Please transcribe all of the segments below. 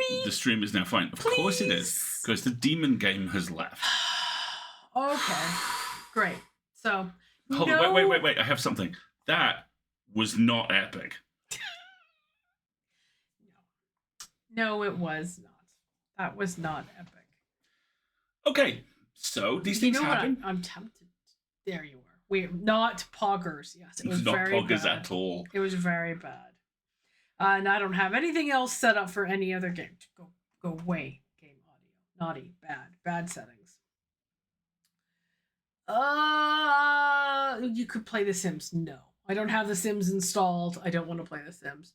me? The stream is now fine. Of course it is, because the demon game has left. Okay, great. So, Hold on, wait. I have something. That was not epic. No, it was not. That was not epic. Okay, so these things happen. I'm tempted. There you are. We're not poggers. Yes, it was not very poggers bad. at all. It was very bad. And I don't have anything else set up for any other game. Go away. Game audio. Naughty. Bad settings. You could play The Sims. No. I don't have The Sims installed. I don't want to play The Sims.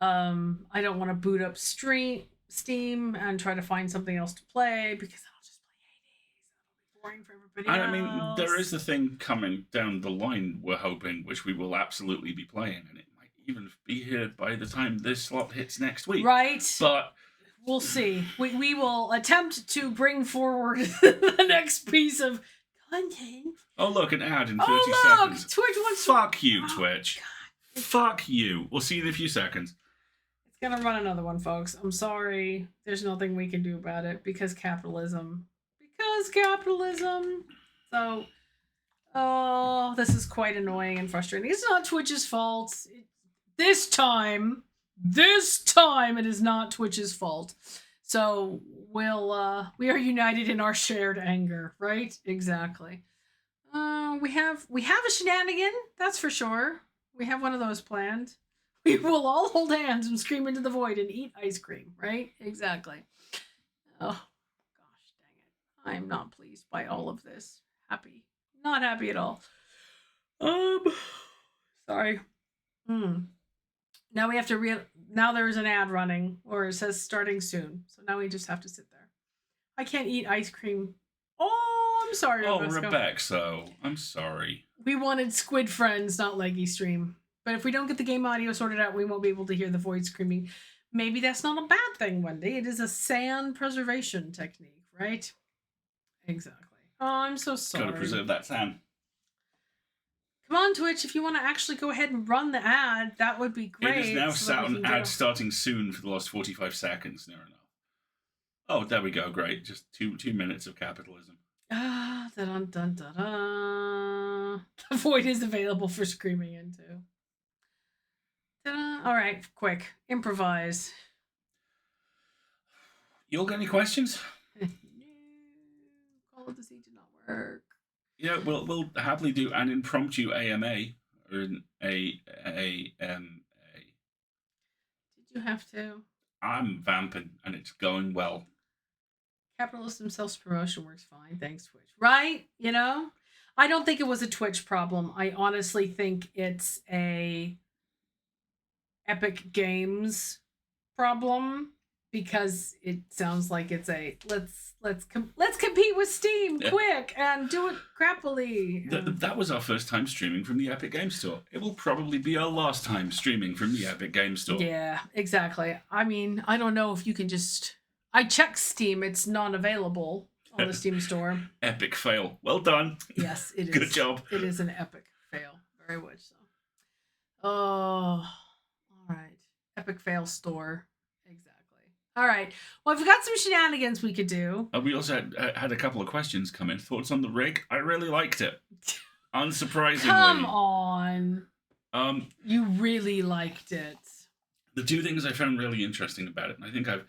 I don't want to boot up Steam and try to find something else to play because I'll just play Hades. It'll be boring for everybody else. I mean, there is a thing coming down the line, we're hoping, which we will absolutely be playing, and it might even be here by the time this slot hits next week. Right. But we'll see. We will attempt to bring forward the next piece of content. Oh, look, an ad in 30 seconds. Twitch wants Fuck you, Twitch. God. Fuck you. We'll see you in a few seconds. It's gonna run another one, folks. I'm sorry. There's nothing we can do about it because capitalism. So, this is quite annoying and frustrating. It's not Twitch's fault. This time it is not Twitch's fault. So we are united in our shared anger, right? Exactly. We have a shenanigan, that's for sure. We have one of those planned. We will all hold hands and scream into the void and eat ice cream, right? Exactly. Oh, gosh, dang it. I'm not pleased by all of this. Not happy at all. Sorry. Now we have to now there's an ad running, or it says starting soon. So now we just have to sit there. I can't eat ice cream. Oh, I'm sorry. Oh, Rebecca, I'm sorry. We wanted Squid Friends, not Leggy Stream. But if we don't get the game audio sorted out, we won't be able to hear the void screaming. Maybe that's not a bad thing, Wendy. It is a sand preservation technique, right? Exactly. Oh, I'm so sorry. Gotta preserve that sand. Come on, Twitch, if you want to actually go ahead and run the ad, that would be great. It is now sat on ad starting soon for the last 45 seconds, near enough. Oh, there we go, great. Just two minutes of capitalism. Ah, da-dun-dun-dun-dun. The void is available for screaming into. Ta-da. All right, quick. Improvise. You all got any questions? No. Call of the Sea did not work. Yeah, we'll happily do an impromptu AMA or an AMA. Did you have to? I'm vamping and it's going well. Capitalism self-promotion works fine. Thanks, Twitch. Right? You know? I don't think it was a Twitch problem. I honestly think it's a Epic Games problem because it sounds like it's a let's compete with Steam quick and do it crappily. That was our first time streaming from the Epic Games Store. It will probably be our last time streaming from the Epic Games Store. Yeah, exactly. I mean, I don't know if you can just. I checked Steam; it's not available on the Steam Store. Epic fail. Well done. Yes, it is. Good job. It is an epic fail. Very much so. Oh, all right. Epic fail store. Exactly. All right. Well, we've got some shenanigans we could do. We also had a couple of questions come in. Thoughts on the rig? I really liked it. Unsurprisingly. Come on. You really liked it. The two things I found really interesting about it, and I think I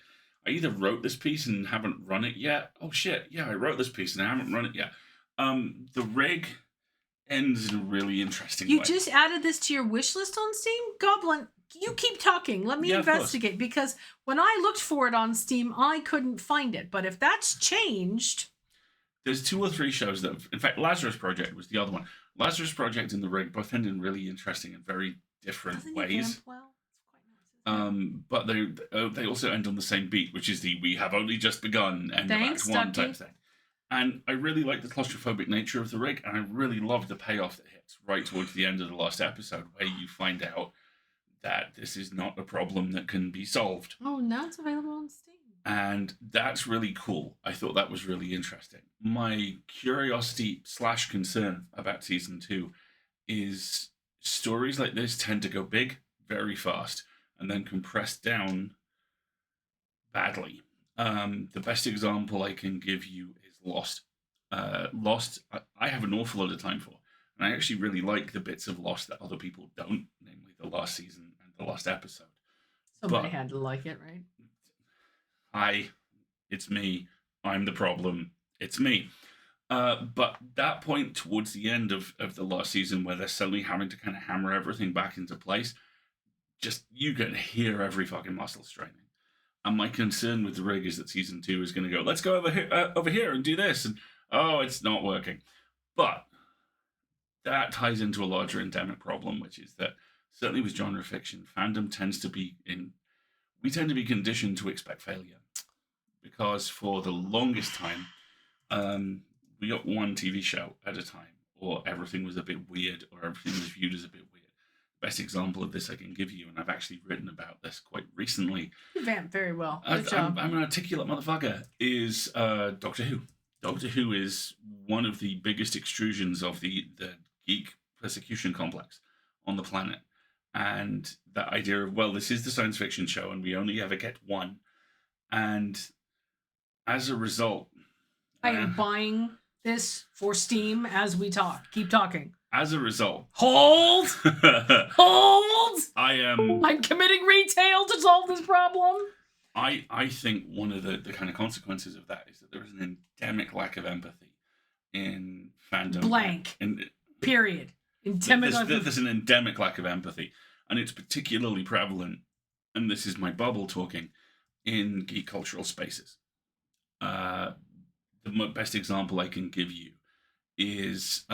either wrote this piece and haven't run it yet. Oh shit, yeah, I wrote this piece and I haven't run it yet. The rig ends in a really interesting way. You just added this to your wish list on Steam? Goblin, you keep talking. Let me investigate, because when I looked for it on Steam, I couldn't find it. But if that's changed... There's 2 or 3 shows that... In fact, Lazarus Project was the other one. Lazarus Project and the rig both end in really interesting and very different ways. But they also end on the same beat, which is the "we have only just begun" end of Act 1 type thing. And I really like the claustrophobic nature of the rig, and I really love the payoff that hits right towards the end of the last episode, where you find out that this is not a problem that can be solved. Oh, now it's available on Steam. And that's really cool. I thought that was really interesting. My curiosity / concern about season 2 is stories like this tend to go big very fast and then compress down badly. The best example I can give you is Lost. Lost, I have an awful lot of time for, and I actually really like the bits of Lost that other people don't, namely the last season and the last episode. Somebody had to like it, right? It's me. I'm the problem. It's me. But that point towards the end of the last season where they're suddenly having to kind of hammer everything back into place, just you can hear every fucking muscle straining. And my concern with the rig is that season 2 is going to go, let's go over here and do this. And oh, it's not working. But that ties into a larger endemic problem, which is that certainly with genre fiction, fandom tends to be we tend to be conditioned to expect failure. Because for the longest time, we got one TV show at a time, or everything was a bit weird, or everything was viewed as a bit weird. Best example of this I can give you, and I've actually written about this quite recently. You vamp very well. Good job. I'm an articulate motherfucker. Is Doctor Who. Doctor Who is one of the biggest extrusions of the geek persecution complex on the planet. And that idea of, well, this is the science fiction show, and we only ever get one. And as a result... I am buying this for Steam as we talk. Keep talking. As a result... Hold! Hold! I'm committing retail to solve this problem. I think one of the kind of consequences of that is that there is an endemic lack of empathy in fandom. Blank. Period. There's an endemic lack of empathy. And it's particularly prevalent, and this is my bubble talking, in geek cultural spaces. The best example I can give you is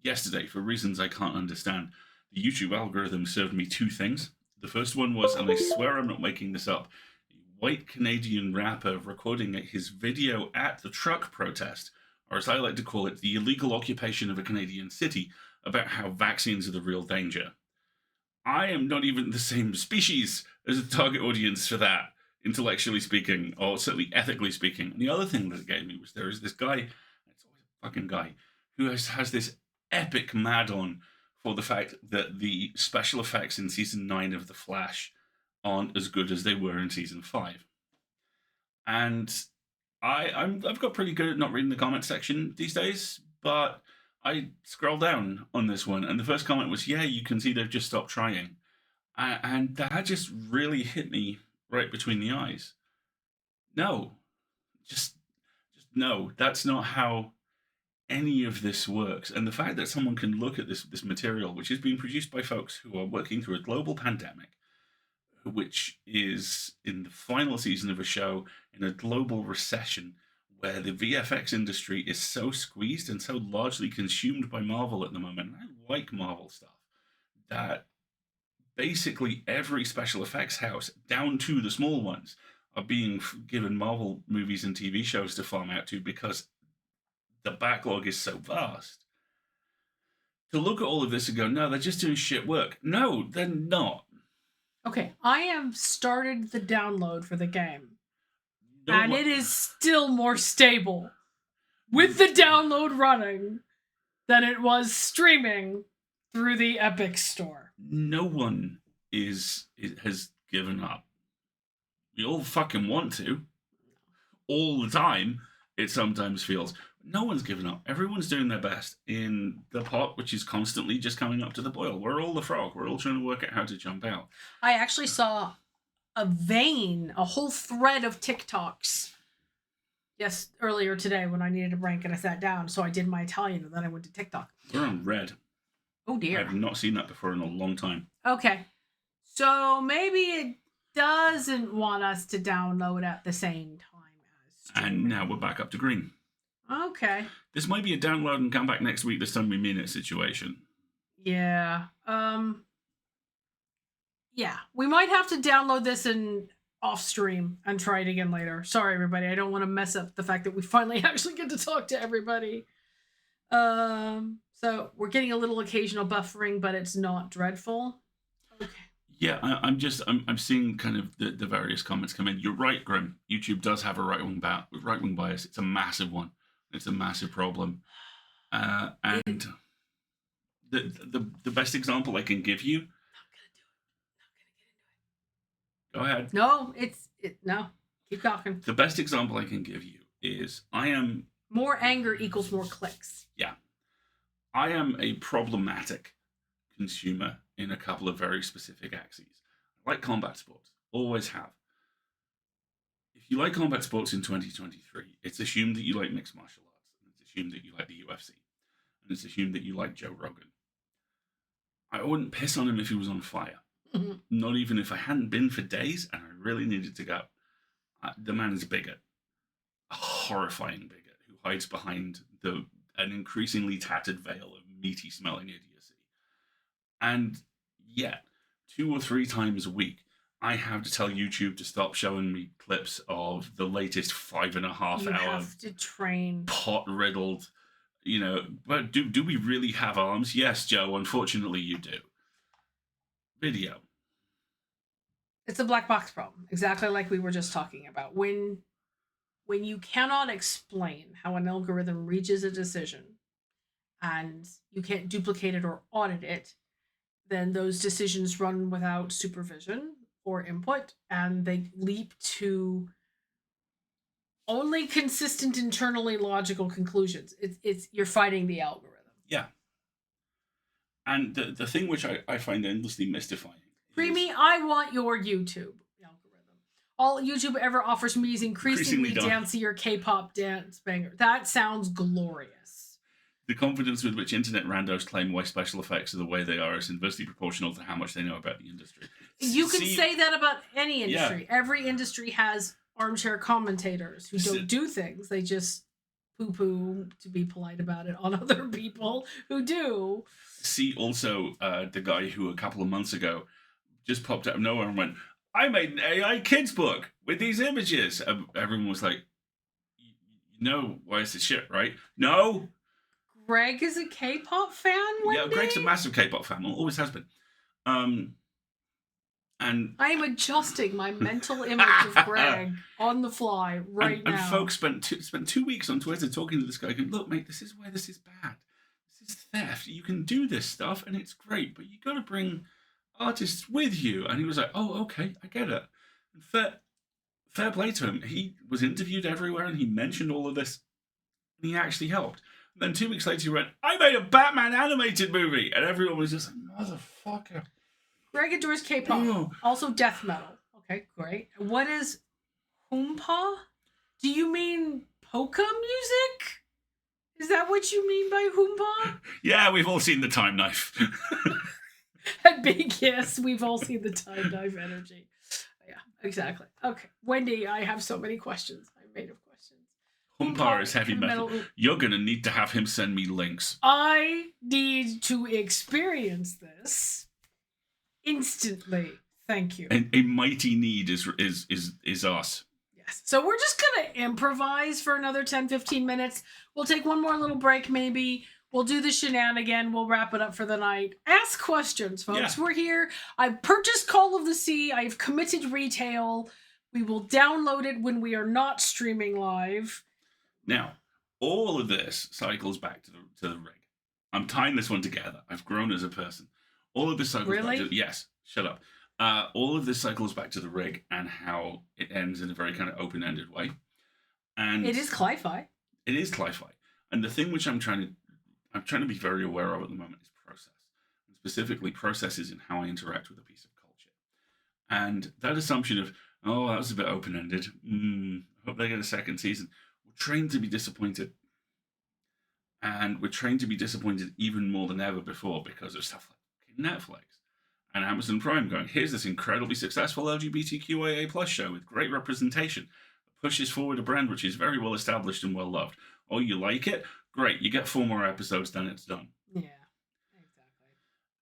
yesterday, for reasons I can't understand, the YouTube algorithm served me two things. The first one was, and I swear I'm not making this up, a white Canadian rapper recording his video at the truck protest, or as I like to call it, the illegal occupation of a Canadian city, about how vaccines are the real danger. I am not even the same species as the target audience for that, intellectually speaking, or certainly ethically speaking. And the other thing that it gave me was there is this guy, it's always a fucking guy, who has this epic mad-on for the fact that the special effects in season 9 of The Flash aren't as good as they were in season 5. And I've got pretty good at not reading the comment section these days, but I scrolled down on this one, and the first comment was, yeah, you can see they've just stopped trying. And that just really hit me right between the eyes. No. Just no. That's not how any of this works. And the fact that someone can look at this material, which is being produced by folks who are working through a global pandemic, which is in the final season of a show in a global recession, where the VFX industry is so squeezed and so largely consumed by Marvel at the moment, and I like Marvel stuff, that basically every special effects house, down to the small ones, are being given Marvel movies and TV shows to farm out to because the backlog is so vast. To look at all of this and go, no, they're just doing shit work. No, they're not. Okay, I have started the download for the game. And it is still more stable with the download running than it was streaming through the Epic Store. No one has given up. We all fucking want to. All the time, it sometimes feels. No one's given up. Everyone's doing their best in the pot, which is constantly just coming up to the boil. We're all the frog. We're all trying to work out how to jump out. I actually saw a whole thread of TikToks. Yes, earlier today when I needed a break and I sat down. So I did my Italian and then I went to TikTok. We're on red. Oh dear. I've not seen that before in a long time. Okay. So maybe it doesn't want us to download at the same time as streaming. And now we're back up to green. Okay. This might be a download and come back next week, this time we mean it situation. Yeah. Yeah. We might have to download this and off stream and try it again later. Sorry, everybody. I don't want to mess up the fact that we finally actually get to talk to everybody. So we're getting a little occasional buffering, but it's not dreadful. Okay. Yeah, I'm seeing kind of the various comments come in. You're right, Grim. YouTube does have a right-wing bias. It's a massive one. It's a massive problem. And the best example I can give you. Not gonna get into it. Go ahead. No, no. Keep talking. The best example I can give you is more anger equals more clicks. Yeah. I am a problematic consumer in a couple of very specific axes. I like combat sports. Always have. If you like combat sports in 2023, it's assumed that you like mixed martial arts. And it's assumed that you like the UFC. And it's assumed that you like Joe Rogan. I wouldn't piss on him if he was on fire. Mm-hmm. Not even if I hadn't been for days and I really needed to go. The man is a bigot. A horrifying bigot who hides behind an increasingly tattered veil of meaty smelling idiocy. And yet, 2 or 3 times a week, I have to tell YouTube to stop showing me clips of the latest 5.5 You hour have to train pot riddled, but do we really have arms? Yes, Joe, unfortunately you do. Video. It's a black box problem, exactly like we were just talking about. When you cannot explain how an algorithm reaches a decision and you can't duplicate it or audit it, then those decisions run without supervision or input, and they leap to only consistent, internally logical conclusions. It's you're fighting the algorithm. Yeah. And the thing which I find endlessly mystifying. Preemie, I want your YouTube algorithm. All YouTube ever offers me is increasingly dancier K-pop dance banger. That sounds glorious. The confidence with which internet randos claim why special effects are the way they are is inversely proportional to how much they know about the industry. You can say that about any industry. Yeah. Every industry has armchair commentators who don't do things. They just poo-poo, to be polite about it, on other people who do. See also the guy who a couple of months ago just popped out of nowhere and went, I made an AI kids book with these images. Everyone was like, you know why is this shit, right? No. Greg is a K-pop fan, Wendy? Yeah, Greg's a massive K-pop fan. Always has been. And I am adjusting my mental image of Greg on the fly now. And folks spent 2 weeks on Twitter talking to this guy going, look, mate, this is why this is bad. This is theft. You can do this stuff and it's great, but you got to bring artists with you. And he was like, oh, okay, I get it. And fair play to him. He was interviewed everywhere and he mentioned all of this and he actually helped. And then 2 weeks later he went, I made a Batman animated movie. And everyone was just like, motherfucker. Greg adores K-pop. Also death metal. Okay, great. What is Hoompa? Do you mean polka music? Is that what you mean by Hoompa? Yeah, we've all seen the time knife. A big yes, we've all seen the time knife energy. Yeah, exactly. Okay, Wendy, I have so many questions. I'm made of questions. Hoompa is heavy metal. You're going to need to have him send me links. I need to experience this instantly. Thank you. And a mighty need is us. Yes. So we're just going to improvise for another 10-15 minutes. We'll take one more little break maybe. We'll do the shenanigan. We'll wrap it up for the night. Ask questions, folks. Yeah. We're here. I've purchased Call of the Sea. I've committed retail. We will download it when we are not streaming live. Now, all of this cycles back to the rig. I'm tying this one together. I've grown as a person. All of this cycles back to... Yes, shut up. All of this cycles back to the rig and how it ends in a very kind of open-ended way. And it is cli-fi. It is cli-fi. And the thing which I'm trying to be very aware of at the moment is process. And specifically processes in how I interact with a piece of culture. And that assumption of, oh, that was a bit open-ended. I hope they get a second season. We're trained to be disappointed. And we're trained to be disappointed even more than ever before because of stuff like Netflix and Amazon Prime going, here's this incredibly successful LGBTQIA plus show with great representation that pushes forward a brand which is very well established and well loved. Oh, you like it? Great. You get 4 more episodes, then it's done. Yeah, exactly.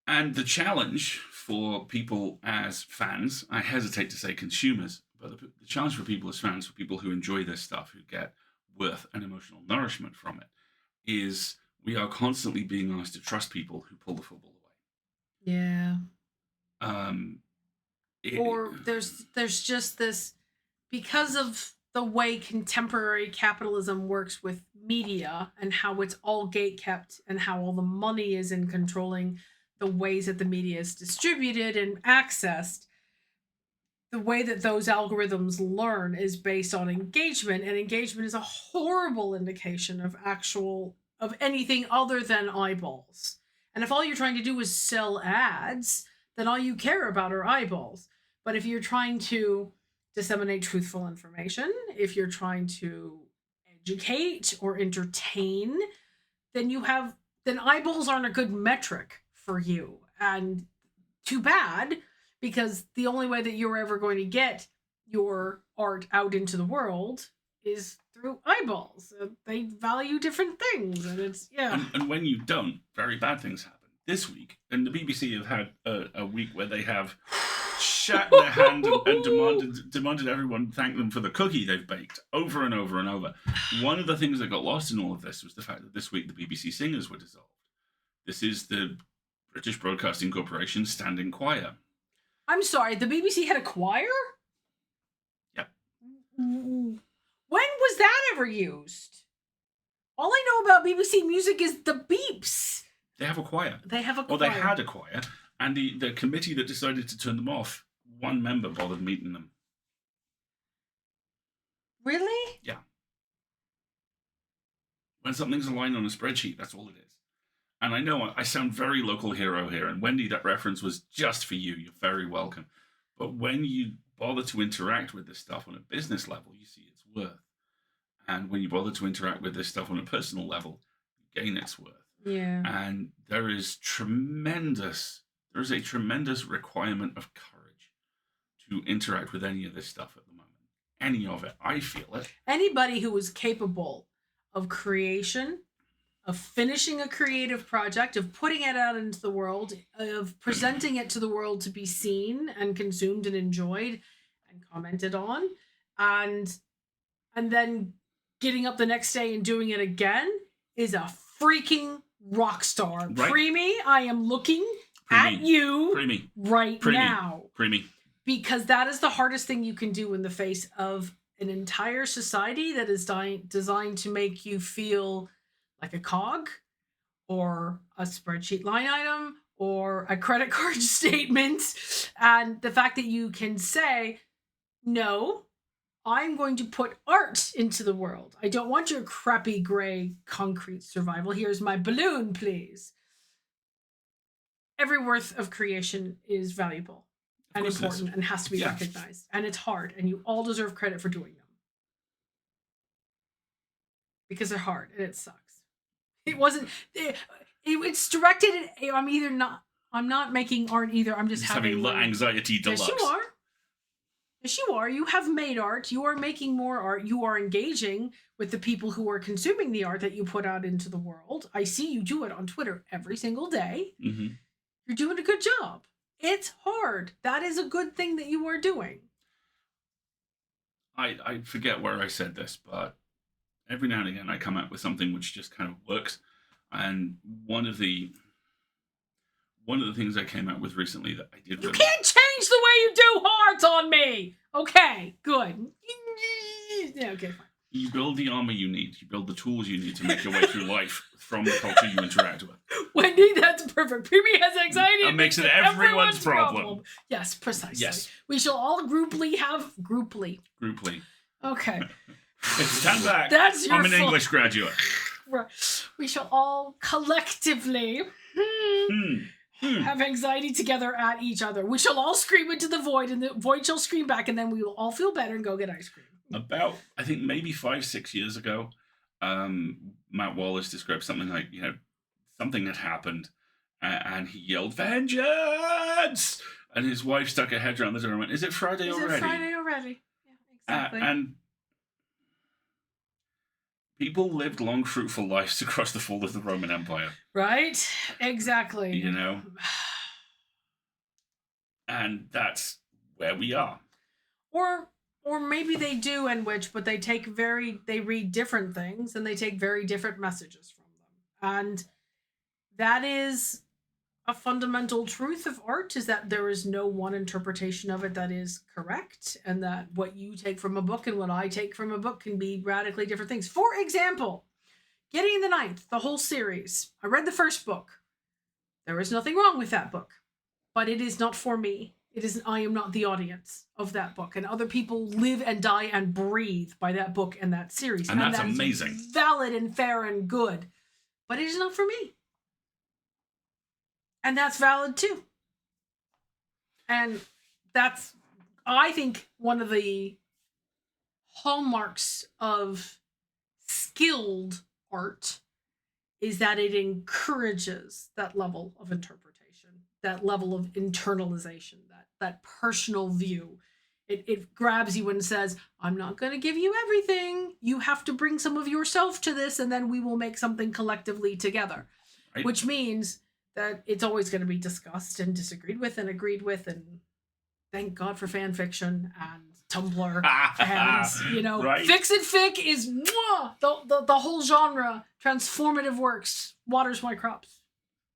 And the challenge for people as fans, I hesitate to say consumers, but the challenge for people as fans, for people who enjoy this stuff, who get worth and emotional nourishment from it, is we are constantly being asked to trust people who pull the football away. Yeah. Or there's just this, because of the way contemporary capitalism works with media and how it's all gatekept and how all the money is in controlling the ways that the media is distributed and accessed, the way that those algorithms learn is based on engagement, and engagement is a horrible indication of anything other than eyeballs. And if all you're trying to do is sell ads, then all you care about are eyeballs. But if you're trying to disseminate truthful information, if you're trying to educate or entertain, then eyeballs aren't a good metric for you. And too bad, because the only way that you're ever going to get your art out into the world is through eyeballs. They value different things, and it's And when you don't, very bad things happen. This week, and the BBC have had a week where they have shat their hand and demanded everyone thank them for the cookie they've baked over and over and over. One of the things that got lost in all of this was the fact that this week the BBC singers were dissolved. This is the British Broadcasting Corporation standing choir. I'm sorry, the BBC had a choir? Yep. When was that ever used? All I know about BBC Music is the beeps. They have a choir. They have a choir. Well, they had a choir, and the committee that decided to turn them off, one member bothered meeting them. Really? Yeah. When something's aligned on a spreadsheet, that's all it is. And I know I sound very local hero here, and Wendy, that reference was just for you. You're very welcome. But when you bother to interact with this stuff on a business level, you see its worth. And when you bother to interact with this stuff on a personal level, you gain its worth. Yeah. And there is a tremendous requirement of courage to interact with any of this stuff at the moment. Any of it. I feel it. Anybody who is capable of creation, of finishing a creative project, of putting it out into the world, of presenting it to the world to be seen and consumed and enjoyed and commented on, and then getting up the next day and doing it again is a freaking rock star. Right. Preemie, I am looking at you right now. Preemie. Because that is the hardest thing you can do in the face of an entire society that is designed to make you feel like a cog or a spreadsheet line item or a credit card statement. And the fact that you can say, no, I'm going to put art into the world. I don't want your crappy gray concrete survival. Here's my balloon, please. Every worth of creation is valuable and important and has to be recognized. And it's hard, and you all deserve credit for doing them. Because they're hard and it sucks. It wasn't, it's directed at, I'm not making art either. I'm just having anxiety deluxe. Yes, you are. Yes, you are. You have made art. You are making more art. You are engaging with the people who are consuming the art that you put out into the world. I see you do it on Twitter every single day. Mm-hmm. You're doing a good job. It's hard. That is a good thing that you are doing. I forget where I said this, but every now and again I come up with something which just kind of works. And one of the things I came out with recently that I did. You can't change the way you do hearts on me. Okay, good. Yeah, okay, fine. You build the armor you need. You build the tools you need to make your way through life from the culture you interact with. Wendy, that's perfect. Preemie has anxiety. That makes it everyone's problem. Yes, precisely. Yes. We shall all grouply. Okay. Stand back. That's your I'm an fault. English graduate. We shall all collectively have anxiety together at each other. We shall all scream into the void, and the void shall scream back, and then we will all feel better and go get ice cream. About, I think maybe 5-6 years ago, Matt Wallace described something like, something had happened, and he yelled, "Vengeance!" And his wife stuck her head around the door and went, "Is it Friday already?" Is it Friday already? Yeah, exactly. And people lived long, fruitful lives across the fall of the Roman Empire. Right? Exactly. And that's where we are. Or maybe they do but they read different things and they take very different messages from them. And that is a fundamental truth of art, is that there is no one interpretation of it that is correct, and that what you take from a book and what I take from a book can be radically different things. For example, Gideon the Ninth, the whole series. I read the first book. There is nothing wrong with that book, but it is not for me. It isn't. I am not the audience of that book, and other people live and die and breathe by that book and that series, and that's amazing, valid and fair and good. But it is not for me, and that's valid too. And that's, I think, one of the hallmarks of skilled art is that it encourages that level of interpretation, that level of internalization, that personal view. It grabs you and says, I'm not going to give you everything. You have to bring some of yourself to this, and then we will make something collectively together. Right. Which means that it's always going to be discussed and disagreed with and agreed with, and thank God for fan fiction and Tumblr. And, you know, right. Fix It Fic is the whole genre. Transformative works. Waters my crops.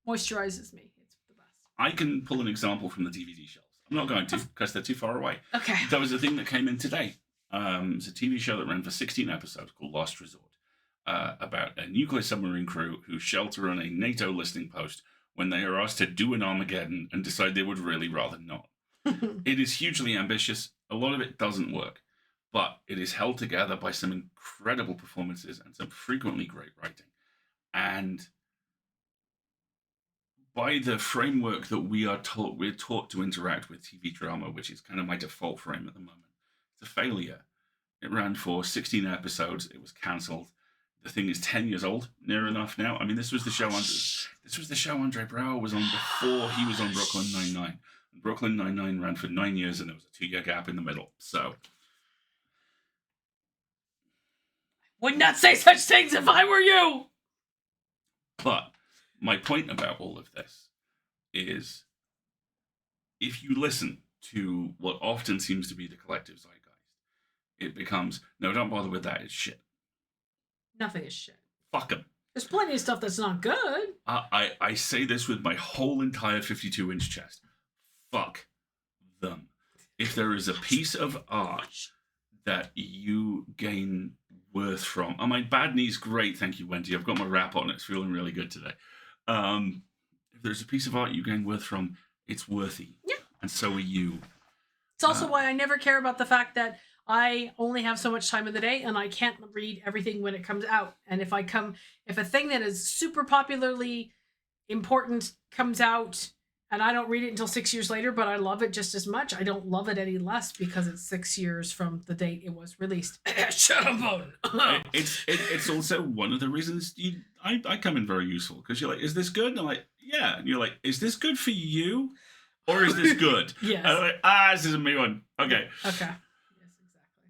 Moisturizes me. It's the best. I can pull an example from the DVD shelves. I'm not going to because they're too far away. Okay. There was a thing that came in today. It's a TV show that ran for 16 episodes called Last Resort, about a nuclear submarine crew who shelter on a NATO listening post when they are asked to do an Armageddon and decide they would really rather not. It is hugely ambitious. A lot of it doesn't work, but it is held together by some incredible performances and some frequently great writing. And by the framework that we're taught to interact with TV drama, which is kind of my default frame at the moment, it's a failure. It ran for 16 episodes. It was cancelled. The thing is 10 years old, near enough now. I mean, this was the show Andre Braugher was on before he was on Brooklyn Nine-Nine. Brooklyn Nine-Nine ran for 9 years, and there was a 2-year gap in the middle. So, would not say such things if I were you. But my point about all of this is, if you listen to what often seems to be the collective zeitgeist, it becomes, no, don't bother with that. It's shit. Nothing is shit. Fuck them. There's plenty of stuff that's not good. I say this with my whole entire 52-inch chest. Fuck them. If there is a piece of art that you gain worth from... Oh, my bad knee's great, thank you, Wendy. I've got my wrap on. It's feeling really good today. If there's a piece of art you gain worth from, it's worthy. Yeah. And so are you. It's also why I never care about the fact that I only have so much time in the day and I can't read everything when it comes out. And if a thing that is super popularly important comes out and I don't read it until 6 years later, but I love it just as much, I don't love it any less because it's 6 years from the date it was released. Shut up. It's also one of the reasons I come in very useful, because you're like, is this good? And I'm like, yeah. And you're like, is this good for you? Or is this good? Yes. And I'm like, this is a me one. Okay. Okay. Yes, exactly.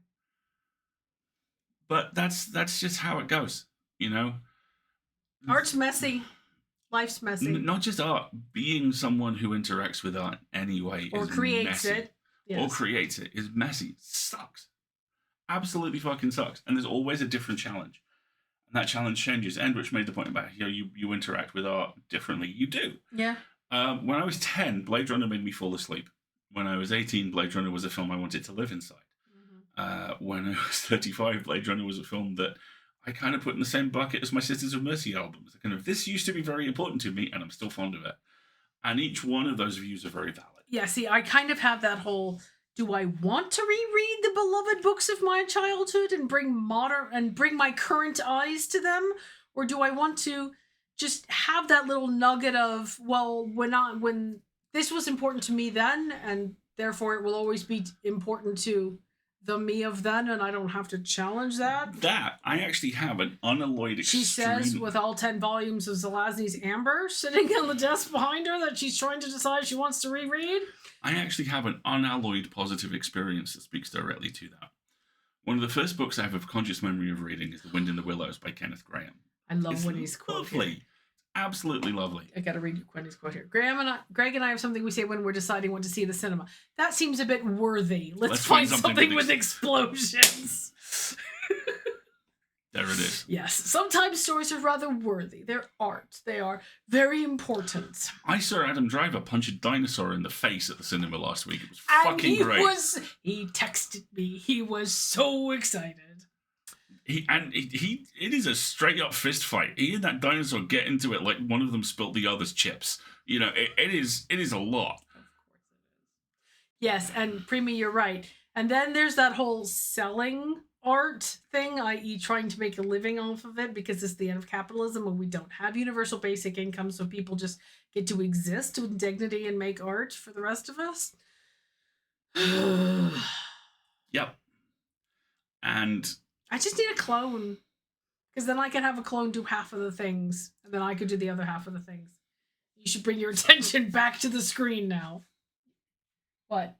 But that's just how it goes, you know? Art's messy. Life's messy. Not just art. Being someone who interacts with art anyway or is creates messy. it. Yes. Or creates it is messy. It sucks. Absolutely fucking sucks. And there's always a different challenge. And that challenge changes. And which made the point about, you interact with art differently. You do. Yeah. When I was 10, Blade Runner made me fall asleep. When I was 18, Blade Runner was a film I wanted to live inside. Mm-hmm. When I was 35, Blade Runner was a film that I kind of put in the same bucket as my Sisters of Mercy albums. Kind of, this used to be very important to me, and I'm still fond of it. And each one of those views are very valid. Yeah, see, I kind of have that whole, do I want to reread the beloved books of my childhood and bring my current eyes to them? Or do I want to just have that little nugget of, well, when this was important to me then, and therefore it will always be important to the me of then, and I don't have to challenge that. That, I actually have an unalloyed extreme... She says, with all 10 volumes of Zelazny's Amber sitting on the desk behind her that she's trying to decide she wants to reread. I actually have an unalloyed positive experience that speaks directly to that. One of the first books I have of conscious memory of reading is The Wind in the Willows by Kenneth Grahame. I love Winnie's quote lovely. Here. Absolutely lovely. I gotta read Wendy's quote here. Greg and I have something we say when we're deciding what to see at the cinema. That seems a bit worthy. Let's find something with explosions. There it is. Yes. Sometimes stories are rather worthy. They're art. They are very important. I saw Adam Driver punch a dinosaur in the face at the cinema last week. It was fucking great. He texted me. He was so excited. It is a straight up fist fight. He and that dinosaur get into it like one of them spilled the other's chips. You know, it is a lot. Of course it is. Yes, and Prima, you're right. And then there's that whole selling art thing, i.e. trying to make a living off of it because it's the end of capitalism and we don't have universal basic income, so people just get to exist with dignity and make art for the rest of us. Yep. And I just need a clone. Because then I can have a clone do half of the things, and then I could do the other half of the things. You should bring your attention back to the screen now. What?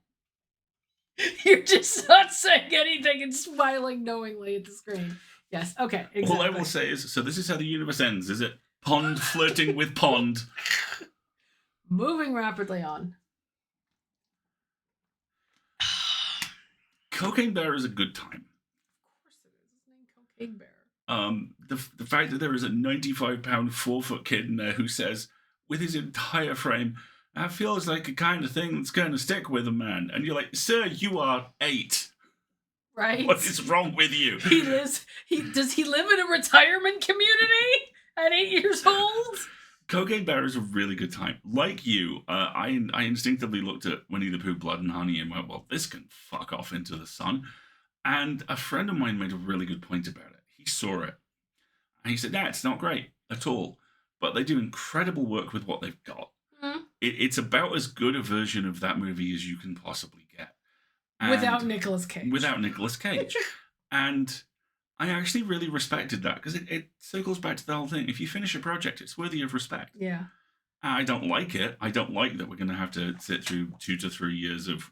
You're just not saying anything and smiling knowingly at the screen. Yes, okay, exactly. All I will say is, so this is how the universe ends, is it? Pond flirting with pond. Moving rapidly on. Cocaine Bear is a good time. Of course it is. His name Cocaine Bear. The fact that there is a 95-pound 4-foot kid in there who says, with his entire frame, that feels like a kind of thing that's going to stick with a man. And you're like, sir, you are 8. Right? What is wrong with you? Does he live in a retirement community at 8 years old? Cocaine Bear is a really good time. Like you, I instinctively looked at Winnie the Pooh, Blood and Honey and went, well, this can fuck off into the sun. And a friend of mine made a really good point about it. He saw it. And he said, nah, it's not great at all. But they do incredible work with what they've got. Mm-hmm. It's about as good a version of that movie as you can possibly get. And without Nicolas Cage. Without Nicolas Cage. And I actually really respected that because it circles back to the whole thing. If you finish a project, it's worthy of respect. Yeah. I don't like it. I don't like that we're going to have to sit through 2 to 3 years of,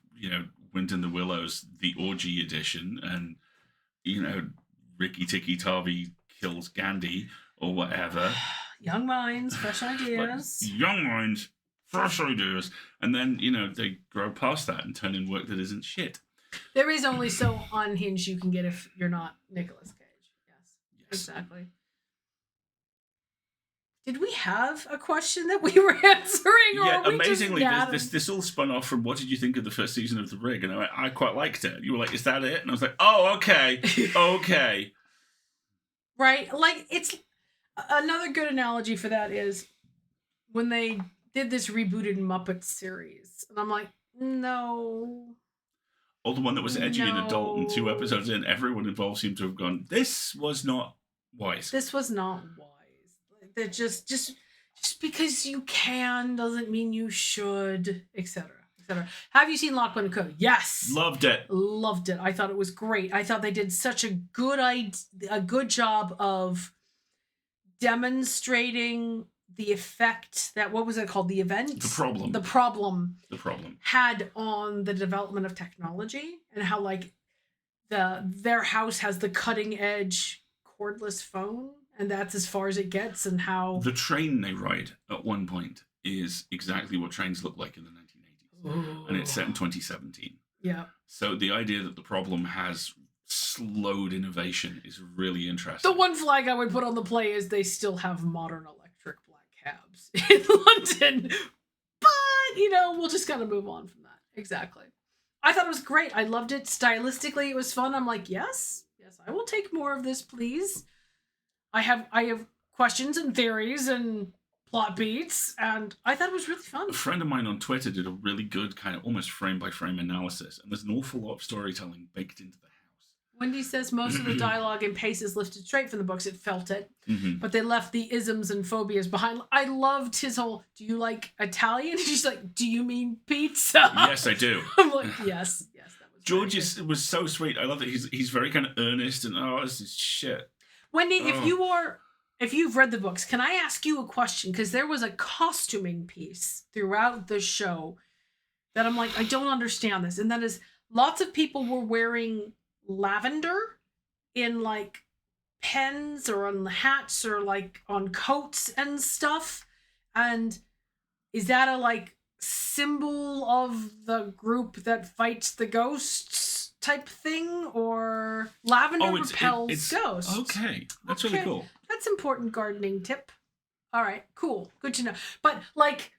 Wind in the Willows, the orgy edition, and, Ricky Tikki Tavi kills Gandhi or whatever. Young minds, fresh ideas. Young minds, fresh ideas. And then, they grow past that and turn in work that isn't shit. There is only so unhinged you can get if you're not Nicolas Cage. Yes. Exactly. Did we have a question that we were answering? Or yeah, are we amazingly, just this all spun off from what did you think of the first season of The Rig? And I quite liked it. You were like, is that it? And I was like, oh, okay. Okay. Right? Like, it's another good analogy for that is when they did this rebooted Muppet series. And I'm like, no. Or the one that was edgy and adult, and 2 episodes in, everyone involved seemed to have gone, this was not wise. This was not wise. They're just because you can doesn't mean you should, etc. etc. Have you seen Lock, Wind and Code? Yes. Loved it. I thought it was great. I thought they did such a good job of demonstrating the effect that, what was it called? The event? The problem had on the development of technology, and how like their house has the cutting edge cordless phone, and that's as far as it gets, and how the train they ride at one point is exactly what trains look like in the 1980s. Ooh. And it's set in 2017. Yeah. So the idea that the problem has slowed innovation is really interesting. The one flag I would put on the play is they still have modern electric black cabs in London. But, we'll just kind of move on from that. Exactly. I thought it was great. I loved it. Stylistically, it was fun. I'm like, yes, I will take more of this, please. I have questions and theories and plot beats, and I thought it was really fun. A friend of mine on Twitter did a really good kind of almost frame-by-frame analysis, and there's an awful lot of storytelling baked into the house. Wendy says most of the dialogue and pace is lifted straight from the books. It felt it. Mm-hmm. But they left the isms and phobias behind. I loved his whole, do you like Italian? She's like, do you mean pizza? Yes, I do. I'm like, yes. That was George was so sweet. I love that he's very kind of earnest and, this is shit. Wendy, if you've read the books, can I ask you a question? Because there was a costuming piece throughout the show that I'm like, I don't understand this. And that is, lots of people were wearing lavender in like pens or on the hats or like on coats and stuff. And is that a like symbol of the group that fights the ghosts type thing, or lavender repels ghosts? Okay, that's really cool. That's important gardening tip. All right, cool, good to know. But like,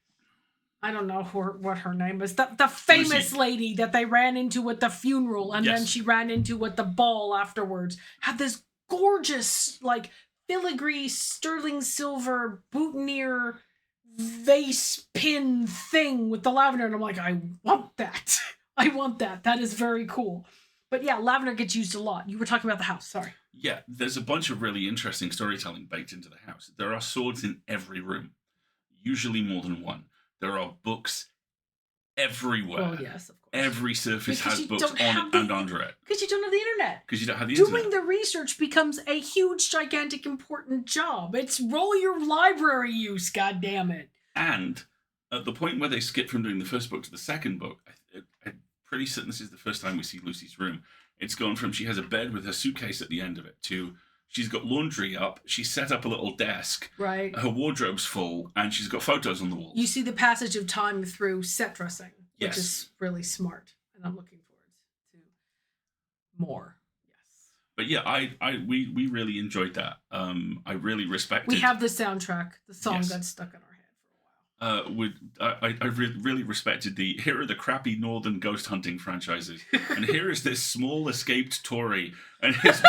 I don't know what her name is. The famous lady that they ran into at the funeral, and then she ran into at the ball afterwards, had this gorgeous like filigree sterling silver boutonniere vase pin thing with the lavender, and I'm like, I want that. I want that. That is very cool. But yeah, lavender gets used a lot. You were talking about the house. Sorry. Yeah, there's a bunch of really interesting storytelling baked into the house. There are swords in every room, usually more than one. There are books everywhere. Well, yes, of course. Every surface Because has you books don't on have it the- and under it. Because you don't have the internet. Because you don't have the Doing internet. the research becomes a huge, gigantic, important job. It's roll your library use, God damn it. And at the point where they skip from doing the first book to the second book, I'm pretty certain this is the first time we see Lucy's room. It's gone from she has a bed with her suitcase at the end of it to she's got laundry up, she's set up a little desk, right? Her wardrobe's full, and she's got photos on the walls. You see the passage of time through set dressing, yes. which is really smart, and I'm looking forward to more. Yes. But yeah, we really enjoyed that. I really respected. We have the soundtrack. The song Yes. got stuck in our head for a while. I really respected here are the crappy northern ghost hunting franchises, and here is this small escaped Tory and his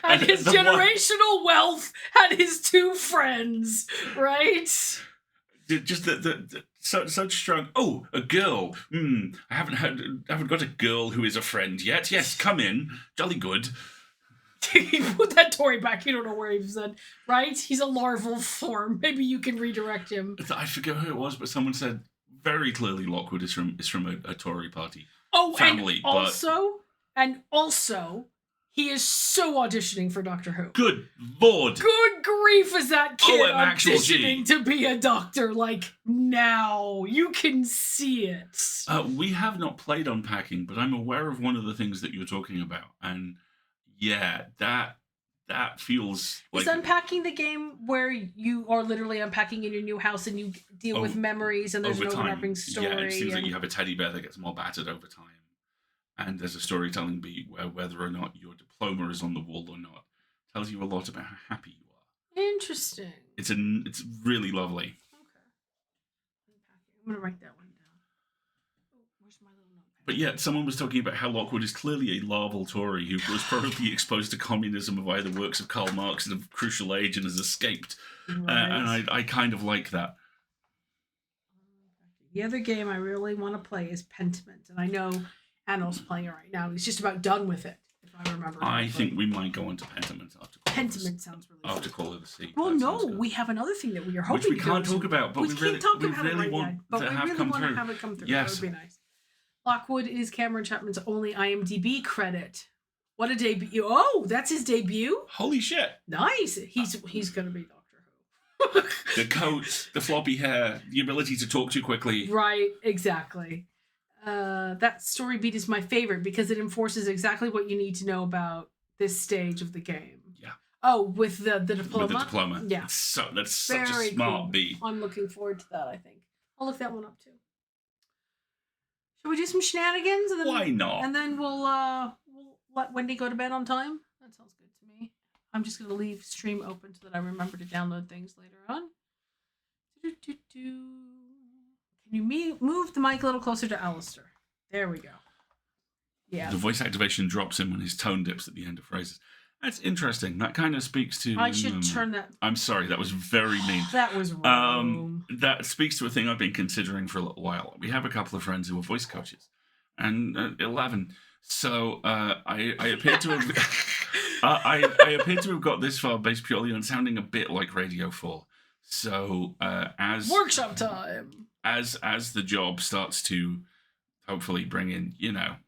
and his generational wealth and his two friends, right? Just such strong. Oh, a girl. I haven't got a girl who is a friend yet. Yes, come in. Jolly good. Put that Tory back. You don't know where he's at, right? He's a larval form. Maybe you can redirect him. I forget who it was, but someone said very clearly Lockwood is from a Tory party. Oh, family. And also, he is so auditioning for Doctor Who. Good Lord. Good grief, is that kid auditioning to be a doctor? Like, now. You can see it. We have not played Unpacking, but I'm aware of one of the things that you're talking about. And yeah, that feels like... Is Unpacking the game where you are literally unpacking in your new house and you deal with memories and there's an overlapping story? Yeah, it seems like you have a teddy bear that gets more battered over time. And there's a storytelling beat where whether or not your diploma is on the wall or not tells you a lot about how happy you are. Interesting. It's really lovely. Okay. I'm going to write that one down. Oh, where's my little notepad? But yet, someone was talking about how Lockwood is clearly a larval Tory who was probably exposed to communism via the works of Karl Marx at a crucial age and has escaped. Right. And I kind of like that. The other game I really want to play is Pentiment. And I know Anil's playing it right now. He's just about done with it, if I remember correctly. I think we might go on to Pentiment after Pentiment sounds really after fun. Call of the Sea. Well, no, we have another thing that we are hoping which we can't talk about, but we really want to have come through. Have it come through. Yes. That would be nice. Lockwood is Cameron Chapman's only IMDb credit. What a debut! Oh, that's his debut. Holy shit! Nice. He's gonna be Doctor Who. The coat, the floppy hair, the ability to talk too quickly. Right. Exactly. That story beat is my favorite because it enforces exactly what you need to know about this stage of the game. Yeah. Oh, with the diploma? With the diploma. Yeah. That's such a smart beat. I'm looking forward to that, I think. I'll look that one up too. Shall we do some shenanigans? And then, why not? And then we'll let Wendy go to bed on time? That sounds good to me. I'm just going to leave stream open so that I remember to download things later on. Can you move the mic a little closer to Alistair? There we go. Yeah. The voice activation drops in when his tone dips at the end of phrases. That's interesting. That kind of speaks to... I should turn that... I'm sorry, that was very mean. That was wrong. That speaks to a thing I've been considering for a little while. We have a couple of friends who are voice coaches. And 11. So I appear to have... I appear to have got this far based purely on sounding a bit like Radio 4. So as... Workshop time! As the job starts to hopefully bring in, the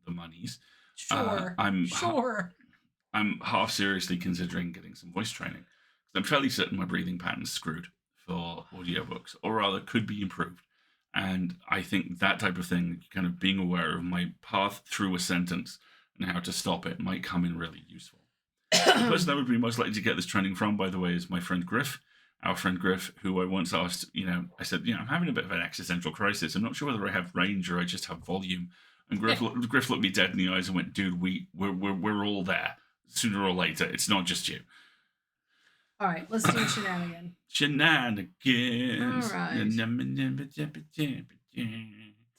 monies... Sure. I'm half seriously considering getting some voice training. I'm fairly certain my breathing pattern's screwed for audiobooks, or rather could be improved. And I think that type of thing, kind of being aware of my path through a sentence and how to stop it, might come in really useful. The person I would be most likely to get this training from, by the way, is my friend Griff. Our friend Griff, who I once asked, I said, I'm having a bit of an existential crisis. I'm not sure whether I have range or I just have volume. And Griff looked me dead in the eyes and went, "Dude, we're all there sooner or later. It's not just you." All right, let's do shenanigans. Shenanigans. All right.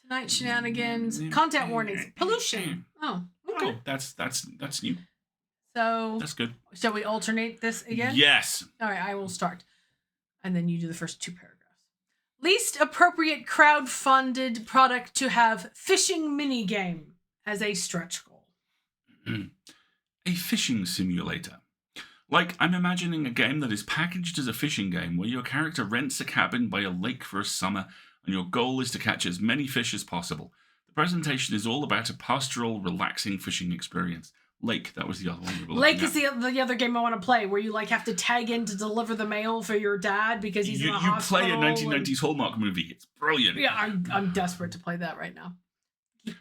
Tonight shenanigans. Content warnings. Pollution. Oh, okay. Oh, that's new. So that's good. Shall we alternate this again? Yes. All right, I will start, and then you do the first two paragraphs. Least appropriate crowd-funded product to have fishing minigame as a stretch goal. A fishing simulator. Like, I'm imagining a game that is packaged as a fishing game where your character rents a cabin by a lake for a summer and your goal is to catch as many fish as possible. The presentation is all about a pastoral, relaxing fishing experience. Lake, that was the other one we were looking Lake is the other game I want to play, where you like have to tag in to deliver the mail for your dad because he's in the hospital. You play a 1990s Hallmark movie. It's brilliant. Yeah, I'm desperate to play that right now.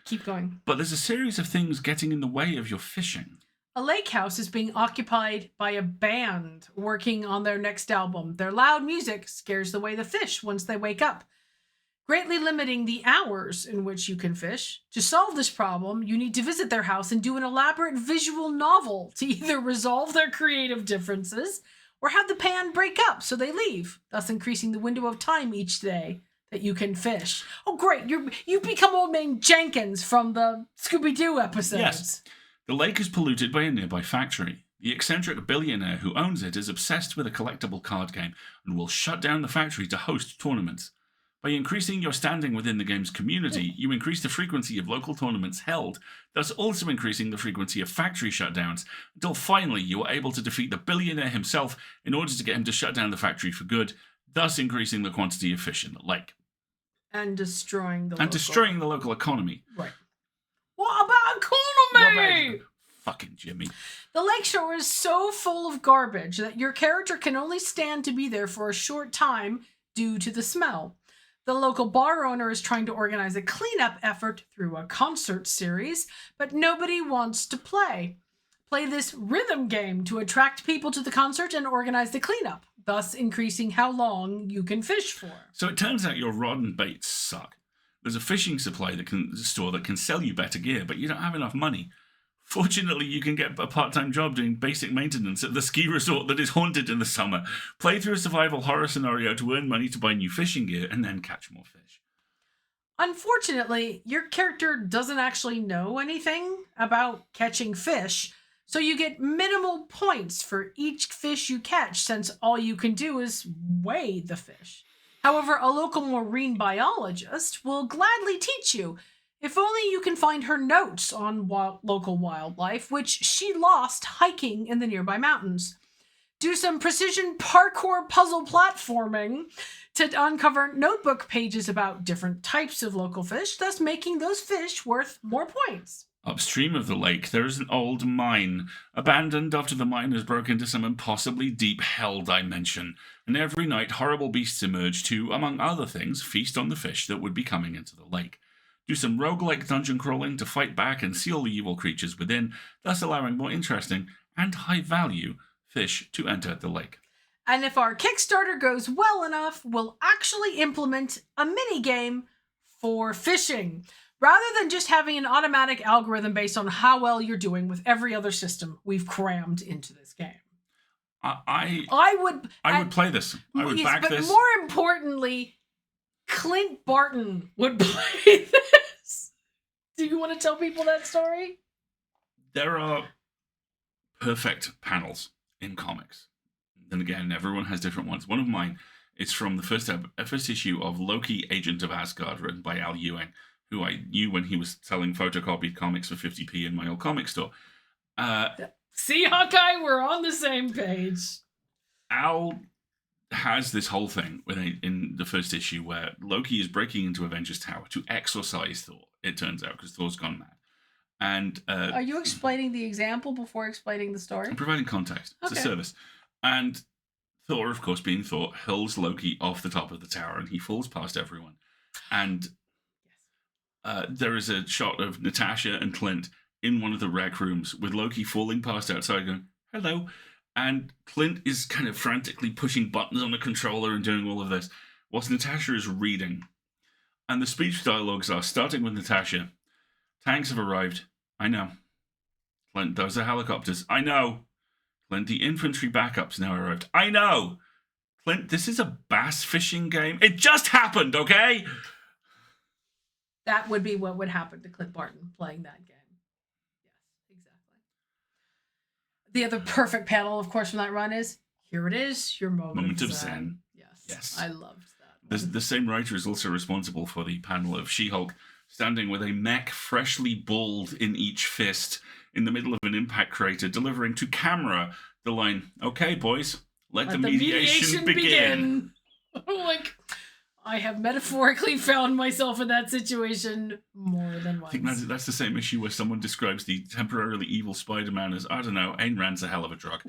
Keep going. But there's a series of things getting in the way of your fishing. A lake house is being occupied by a band working on their next album. Their loud music scares away the fish once they wake up, greatly limiting the hours in which you can fish. To solve this problem, you need to visit their house and do an elaborate visual novel to either resolve their creative differences or have the band break up so they leave, thus increasing the window of time each day that you can fish. Oh, great. You've become Old Man Jenkins from the Scooby-Doo episodes. Yes. The lake is polluted by a nearby factory. The eccentric billionaire who owns it is obsessed with a collectible card game and will shut down the factory to host tournaments. By increasing your standing within the game's community, you increase the frequency of local tournaments held, thus also increasing the frequency of factory shutdowns, until finally you are able to defeat the billionaire himself in order to get him to shut down the factory for good, thus increasing the quantity of fish in the lake. And destroying the local economy. Right. What about economy? Fucking Jimmy. The lakeshore is so full of garbage that your character can only stand to be there for a short time due to the smell. The local bar owner is trying to organize a cleanup effort through a concert series, but nobody wants to play. Play this rhythm game to attract people to the concert and organize the cleanup, thus increasing how long you can fish for. So it turns out your rod and baits suck. There's a fishing supply store that can sell you better gear, but you don't have enough money. Fortunately, you can get a part-time job doing basic maintenance at the ski resort that is haunted in the summer. Play through a survival horror scenario to earn money to buy new fishing gear and then catch more fish. Unfortunately, your character doesn't actually know anything about catching fish, so you get minimal points for each fish you catch since all you can do is weigh the fish. However, a local marine biologist will gladly teach you, if only you can find her notes on local wildlife, which she lost hiking in the nearby mountains. Do some precision parkour puzzle platforming to uncover notebook pages about different types of local fish, thus making those fish worth more points. Upstream of the lake, there is an old mine, abandoned after the miners broke into some impossibly deep hell dimension, and every night horrible beasts emerge to, among other things, feast on the fish that would be coming into the lake. Do some roguelike dungeon crawling to fight back and seal the evil creatures within, thus allowing more interesting and high-value fish to enter the lake. And if our Kickstarter goes well enough, we'll actually implement a mini-game for fishing, rather than just having an automatic algorithm based on how well you're doing with every other system we've crammed into this game. I would play this. I would back this. But more importantly, Clint Barton would play this. Do you want to tell people that story? There are perfect panels in comics. Then again, everyone has different ones. One of mine is from the first issue of Loki, Agent of Asgard, written by Al Ewing, who I knew when he was selling photocopied comics for 50p in my old comic store. See, Hawkeye, we're on the same page. Al has this whole thing in the first issue where Loki is breaking into Avengers Tower to exorcise Thor, it turns out, because Thor's gone mad. And are you explaining the example before explaining the story? I'm providing context. It's a service. And Thor, of course, being Thor, hurls Loki off the top of the tower and he falls past everyone. And there is a shot of Natasha and Clint in one of the rec rooms with Loki falling past outside going, hello. And Clint is kind of frantically pushing buttons on the controller and doing all of this, whilst Natasha is reading. And the speech dialogues are, starting with Natasha, tanks have arrived. I know. Clint, those are helicopters. I know. Clint, the infantry backups now arrived. I know. Clint, this is a bass fishing game. It just happened, okay? That would be what would happen to Clint Barton playing that game. Yes, exactly. The other perfect panel, of course, from that run is, here it is, your moment of Zen. Yes. I loved that. The same writer is also responsible for the panel of She-Hulk standing with a mech freshly balled in each fist in the middle of an impact crater, delivering to camera the line, "Okay, boys, let the mediation begin." Like, I have metaphorically found myself in that situation more than once. I think that's the same issue where someone describes the temporarily evil Spider-Man as, I don't know, Ayn Rand's a hell of a drug.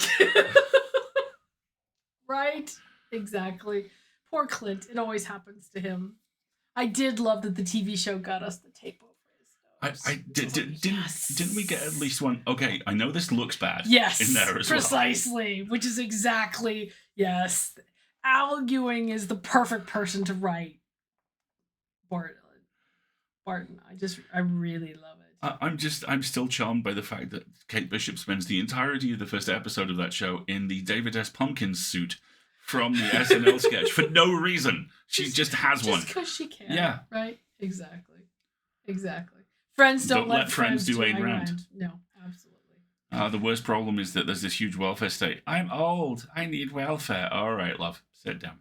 Right? Exactly. Poor Clint. It always happens to him. I did love that the TV show got us the tape over his nose. Didn't we get at least one? Okay, I know this looks bad. Yes, in there as precisely. Which is exactly, yes. Al Ewing is the perfect person to write Barton. I really love it. I'm still charmed by the fact that Kate Bishop spends the entirety of the first episode of that show in the David S. Pumpkins suit from the SNL sketch for no reason. She just has one. Just because she can. Yeah. Right? Exactly. Friends don't let friends do Ayn Rand. No, absolutely. The worst problem is that there's this huge welfare state. I'm old. I need welfare. All right, love. Sit down.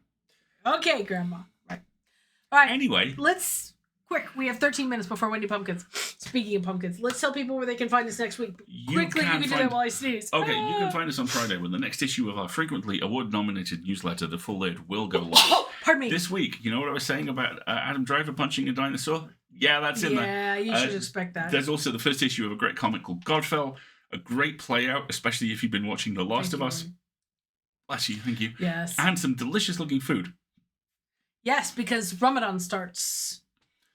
Okay, Grandma. Right. All right. Anyway. Quick, we have 13 minutes before Wendy Pumpkins. Speaking of pumpkins, let's tell people where they can find us next week. Quickly, you can do that while I sneeze. Okay, you can find us on Friday when the next issue of our frequently award-nominated newsletter, The Full Lid, will go live. Oh, pardon me. This week, you know what I was saying about Adam Driver punching a dinosaur? Yeah, that's in there. Yeah, you should expect that. There's also the first issue of a great comic called Godfell, a great play-out, especially if you've been watching The Last of Us. Bless you, thank you. Yes. And some delicious-looking food. Yes, because Ramadan starts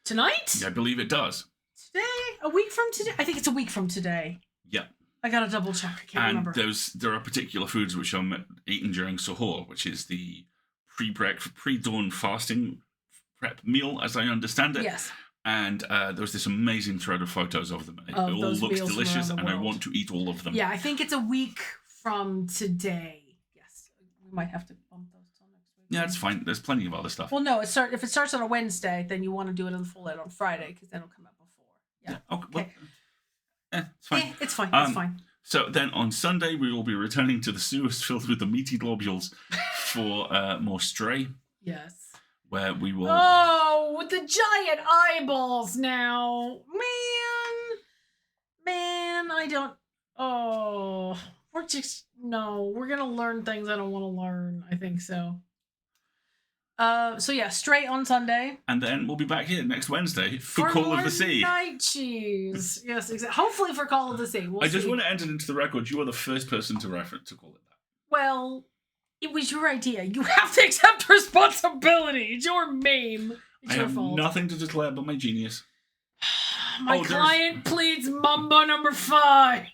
tonight? Yeah, I believe it does. Today? A week from today? I think it's a week from today. Yeah. I gotta double check. I can't remember. And there are particular foods which are eaten during suhoor, which is the pre-dawn fasting prep meal, as I understand it. Yes. And there was this amazing thread of photos of them. It all looks delicious, and I want to eat all of them. Yeah, I think it's a week from today. Yes. We might have to bump those till next week. Yeah, it's fine. There's plenty of other stuff. Well, no, if it starts on a Wednesday, then you want to do it in the full light on Friday, because then it'll come out before. Yeah. Okay. Well, it's fine. It's fine. It's fine. So then on Sunday, we will be returning to the sewers filled with the meaty globules for more Stray. Yes. Where we will... Oh, with the giant eyeballs now. Man, I don't... Oh, we're going to learn things I don't want to learn. I think so. So yeah, Stray on Sunday. And then we'll be back here next Wednesday for Call of the Sea. Night cheese. Yes, exactly. Hopefully for Call of the Sea. I just want to enter into the record, you are the first person to reference to call it that. Well... It was your idea. You have to accept responsibility. It's your meme. It's your fault. I have nothing to declare but my genius. My client pleads Mumbo number 5.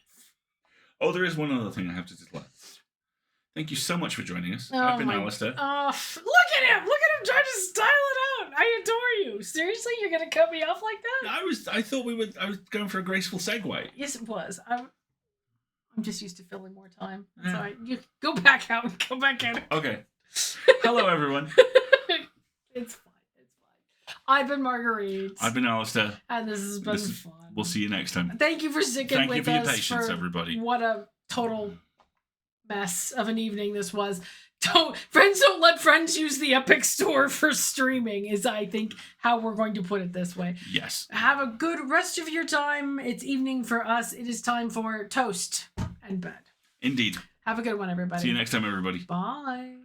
Oh, there is one other thing I have to declare. Thank you so much for joining us. I've been Alistair. Look at him! Look at him trying to style it out. I adore you. Seriously, you're gonna cut me off like that? I thought I was going for a graceful segue. Yes, it was. I'm just used to filling more time. That's all right. You go back out and come back in. Okay. Hello, everyone. It's fine. I've been Marguerite. I've been Alistair. And this has been fun. We'll see you next time. Thank you for sticking with us. Thank you for your patience, everybody. What a total mess of an evening this was. Friends don't let friends use the Epic Store for streaming is, I think, how we're going to put it this way. Yes. Have a good rest of your time. It's evening for us. It is time for toast and bed. Indeed. Have a good one, everybody. See you next time, everybody. Bye.